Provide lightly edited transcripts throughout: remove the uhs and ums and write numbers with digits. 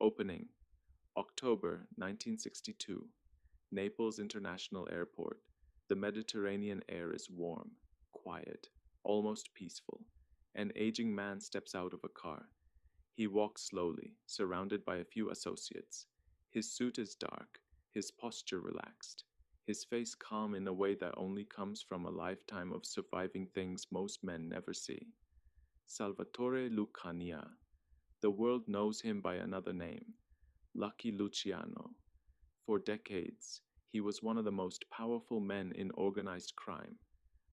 Opening October 1962. Naples International Airport. The Mediterranean air is warm, quiet, almost peaceful. An aging man steps out of a car. He walks slowly, surrounded by a few associates. His suit is dark, his posture relaxed, his face calm in a way that only comes from a lifetime of surviving things most men never see. Salvatore Lucania. The world knows him by another name, Lucky Luciano. For decades, he was one of the most powerful men in organized crime,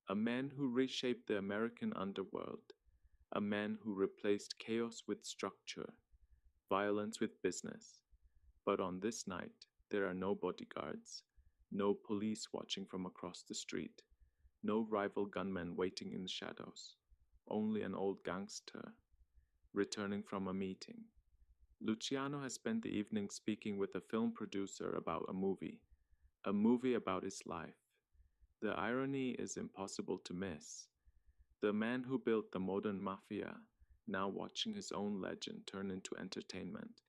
a man who reshaped the American underworld, a man who replaced chaos with structure, violence with business. But on this night, there are no bodyguards, no police watching from across the street, no rival gunmen waiting in the shadows, only an old gangster returning from a meeting. Luciano has spent the evening speaking with a film producer about a movie about his life. The irony is impossible to miss. The man who built the modern mafia, now watching his own legend turn into entertainment.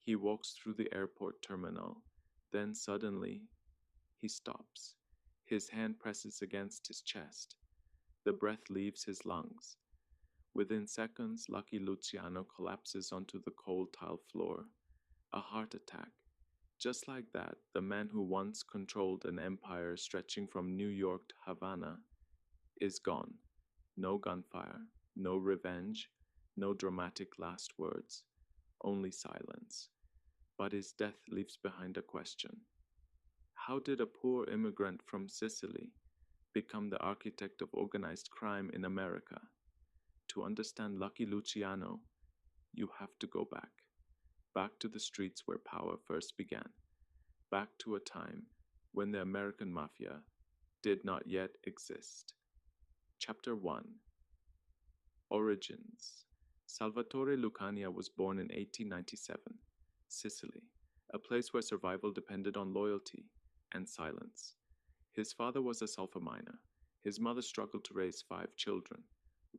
He walks through the airport terminal. Then suddenly, he stops. His hand presses against his chest. The breath leaves his lungs. Within seconds, Lucky Luciano collapses onto the cold tile floor. A heart attack. Just like that, the man who once controlled an empire stretching from New York to Havana is gone. No gunfire, no revenge, no dramatic last words, only silence. But his death leaves behind a question. How did a poor immigrant from Sicily become the architect of organized crime in America? To understand Lucky Luciano, you have to go back to the streets where power first began, back to a time when the American Mafia did not yet exist. Chapter 1. Origins. Salvatore Lucania was born in 1897, Sicily, a place where survival depended on loyalty and silence. His father was a sulfur miner. His mother struggled to raise 5 children.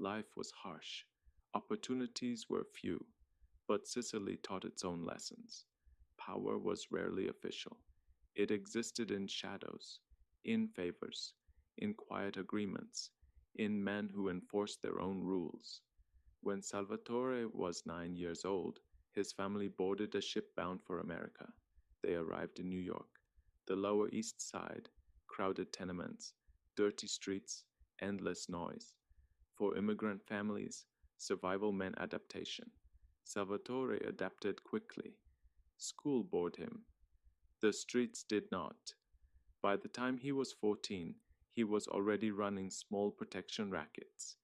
Life was harsh. Opportunities were few, but Sicily taught its own lessons. Power was rarely official. It existed in shadows, in favors, in quiet agreements, in men who enforced their own rules. When Salvatore was 9 years old, his family boarded a ship bound for America. They arrived in New York. The Lower East Side, crowded tenements, dirty streets, endless noise. For immigrant families, survival meant adaptation. Salvatore adapted quickly. School bored him. The streets did not. By the time he was 14, he was already running small protection rackets.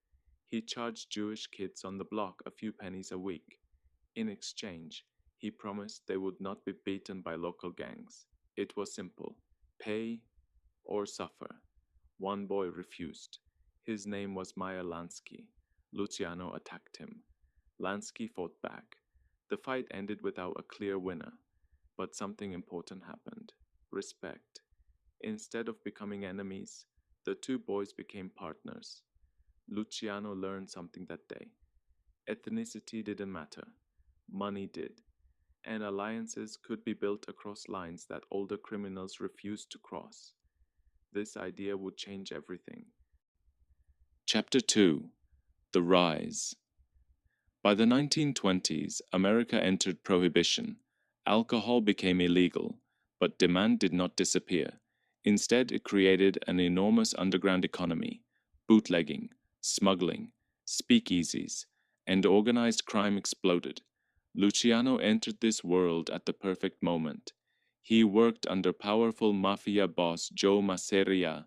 He charged Jewish kids on the block a few pennies a week. In exchange, he promised they would not be beaten by local gangs. It was simple: pay or suffer. One boy refused. His name was Meyer Lansky. Luciano attacked him. Lansky fought back. The fight ended without a clear winner, but something important happened: respect. Instead of becoming enemies, the two boys became partners. Luciano learned something that day. Ethnicity didn't matter, money did, and alliances could be built across lines that older criminals refused to cross. This idea would change everything. Chapter 2. The Rise. By the 1920s, America entered prohibition. Alcohol became illegal, but demand did not disappear. Instead, it created an enormous underground economy: bootlegging, smuggling, speakeasies, and organized crime exploded. Luciano entered this world at the perfect moment. He worked under powerful mafia boss Joe Masseria.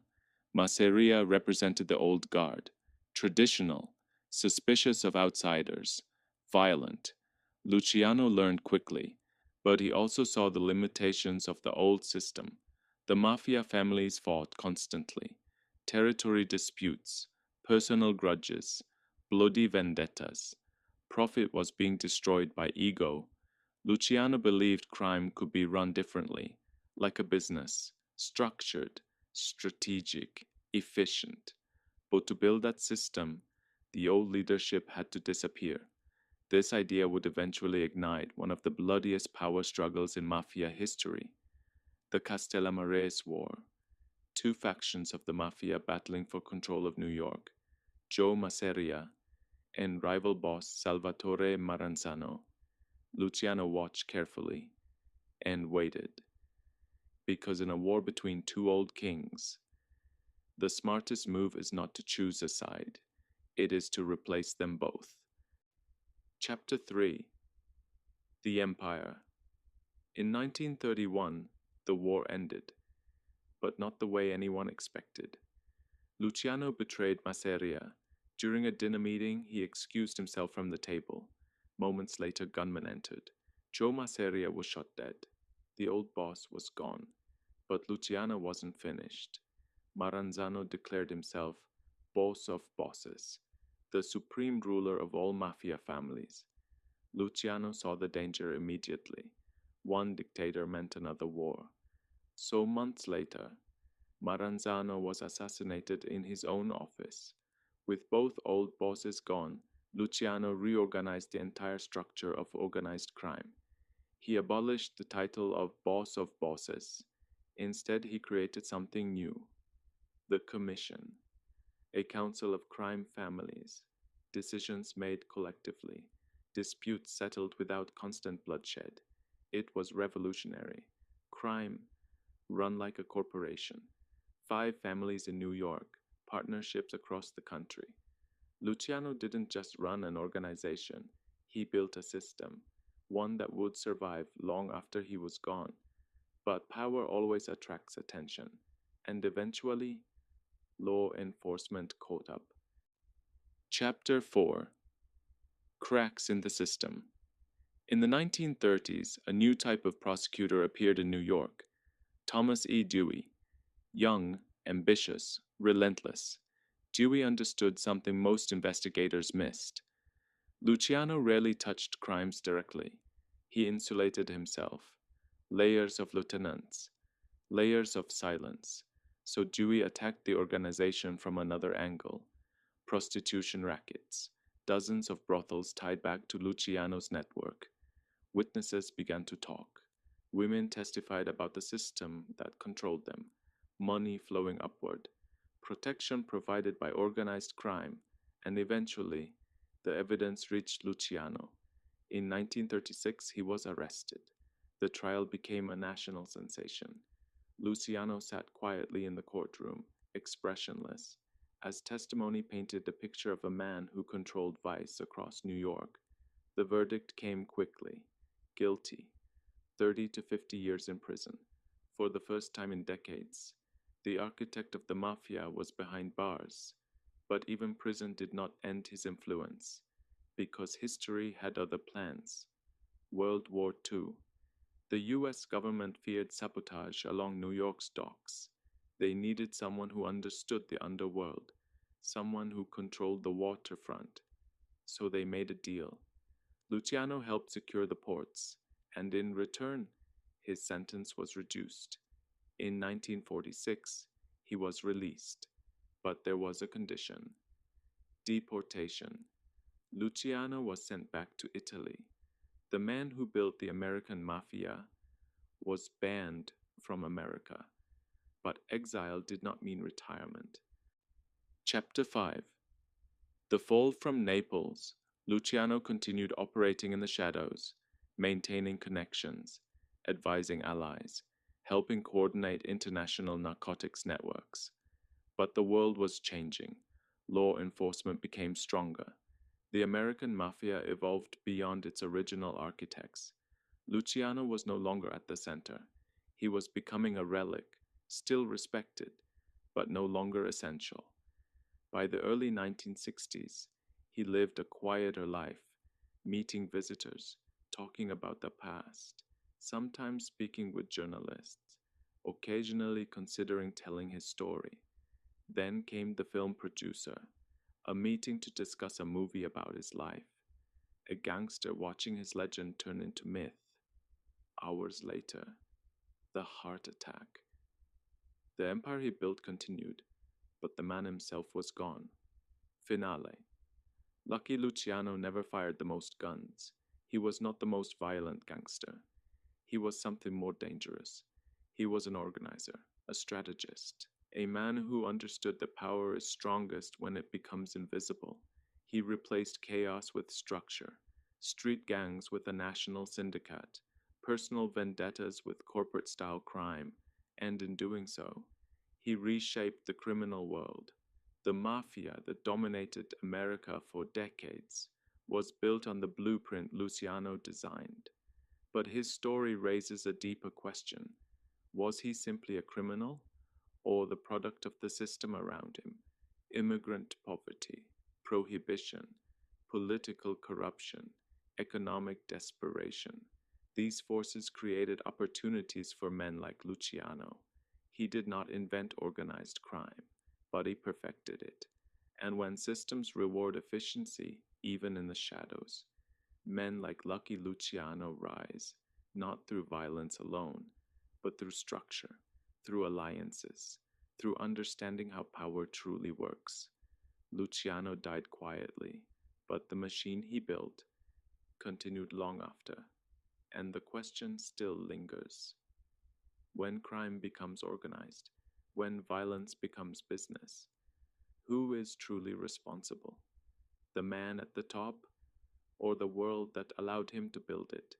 Masseria represented the old guard: traditional, suspicious of outsiders, violent. Luciano learned quickly, but he also saw the limitations of the old system. The mafia families fought constantly: territory disputes, personal grudges, bloody vendettas. Profit was being destroyed by ego. Luciano believed crime could be run differently, like a business: structured, strategic, efficient. But to build that system, the old leadership had to disappear. This idea would eventually ignite one of the bloodiest power struggles in mafia history, the Castellamarese War. Two factions of the mafia battling for control of New York, Joe Masseria and rival boss Salvatore Maranzano. Luciano watched carefully and waited, because in a war between two old kings, the smartest move is not to choose a side, it is to replace them both. Chapter 3: The Empire. In 1931, the war ended, but not the way anyone expected. Luciano betrayed Masseria. During a dinner meeting, he excused himself from the table. Moments later, gunmen entered. Joe Masseria was shot dead. The old boss was gone. But Luciano wasn't finished. Maranzano declared himself boss of bosses, the supreme ruler of all mafia families. Luciano saw the danger immediately. One dictator meant another war. So months later, Maranzano was assassinated in his own office. With both old bosses gone, Luciano reorganized the entire structure of organized crime. He abolished the title of boss of bosses. Instead, he created something new: the Commission, a council of crime families, decisions made collectively, disputes settled without constant bloodshed. It was revolutionary. Crime run like a corporation. 5 families in New York, partnerships across the country. Luciano didn't just run an organization, he built a system, one that would survive long after he was gone. But power always attracts attention, and eventually, law enforcement caught up. Chapter 4: Cracks in the System. In the 1930s, a new type of prosecutor appeared in New York: Thomas E. Dewey. Young, ambitious, relentless, Dewey understood something most investigators missed. Luciano rarely touched crimes directly. He insulated himself. Layers of lieutenants, layers of silence. So Dewey attacked the organization from another angle: prostitution rackets, dozens of brothels tied back to Luciano's network. Witnesses began to talk. Women testified about the system that controlled them: money flowing upward, protection provided by organized crime, and eventually, the evidence reached Luciano. In 1936, he was arrested. The trial became a national sensation. Luciano sat quietly in the courtroom, expressionless, as testimony painted a picture of a man who controlled vice across New York. The verdict came quickly: guilty, 30 to 50 years in prison. For the first time in decades, the architect of the mafia was behind bars. But even prison did not end his influence, because history had other plans. World War II. The US government feared sabotage along New York's docks. They needed someone who understood the underworld, someone who controlled the waterfront. So they made a deal. Luciano helped secure the ports, and in return, his sentence was reduced. In 1946, he was released, but there was a condition: deportation. Luciano was sent back to Italy. The man who built the American Mafia was banned from America, but exile did not mean retirement. Chapter 5: The Fall from Naples. Luciano continued operating in the shadows, maintaining connections, advising allies, helping coordinate international narcotics networks. But the world was changing. Law enforcement became stronger. The American Mafia evolved beyond its original architects. Luciano was no longer at the center. He was becoming a relic, still respected, but no longer essential. By the early 1960s, he lived a quieter life, meeting visitors, talking about the past, sometimes speaking with journalists, occasionally considering telling his story. Then came the film producer, a meeting to discuss a movie about his life, a gangster watching his legend turn into myth. Hours later, the heart attack. The empire he built continued, but the man himself was gone. Finale. Lucky Luciano never fired the most guns. He was not the most violent gangster. He was something more dangerous. He was an organizer, a strategist, a man who understood that power is strongest when it becomes invisible. He replaced chaos with structure, street gangs with a national syndicate, personal vendettas with corporate style crime, and in doing so, he reshaped the criminal world. The mafia that dominated America for decades was built on the blueprint Luciano designed. But his story raises a deeper question. Was he simply a criminal, or the product of the system around him? Immigrant poverty, prohibition, political corruption, economic desperation. These forces created opportunities for men like Luciano. He did not invent organized crime, but he perfected it. And when systems reward efficiency, even in the shadows, men like Lucky Luciano rise, not through violence alone, but through structure, through alliances, through understanding how power truly works. Luciano died quietly, but the machine he built continued long after, and the question still lingers. When crime becomes organized, when violence becomes business, who is truly responsible? The man at the top, or the world that allowed him to build it?